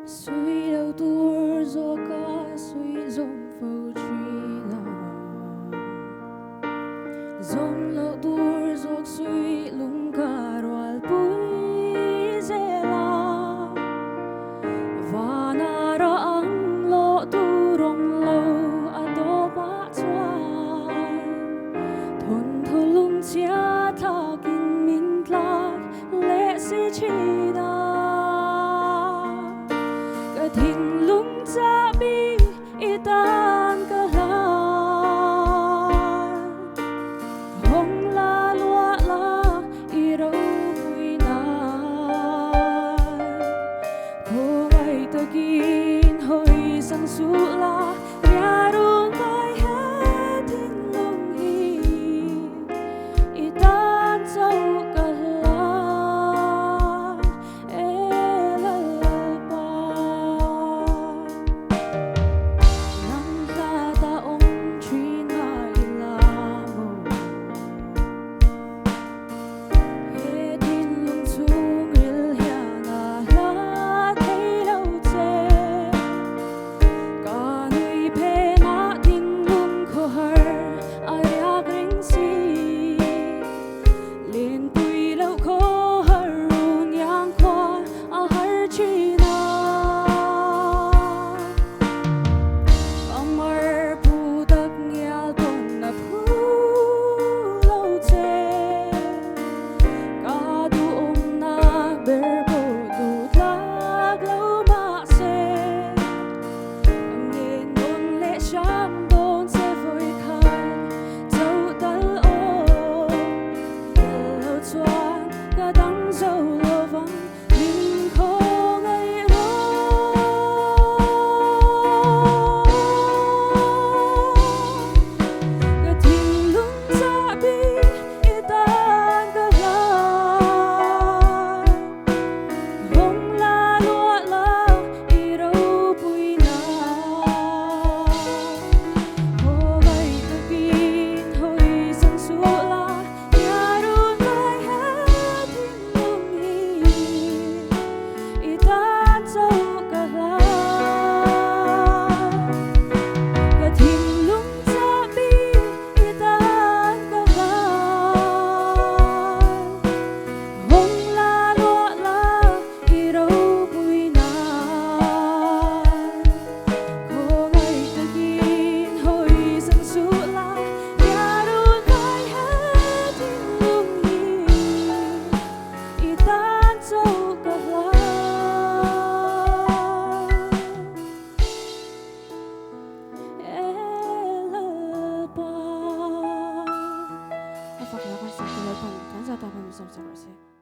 suy đầu tour do có suy dòng phâu truy là dòng lâu tour dọc suy lung cả roal bui dê la và na ra ang lo tu rong lâu a do ba chuan thôn thô lung chia tha kinh min tla lệ si chi na thình lung cha bi itan ka lan hong la lua la iro vui na ko ai ta kin hoi sang su la ya rung kai ha thình lung hi itan châu ka Fakir kan sakit lepas, kan saya tak akan bisa bersama.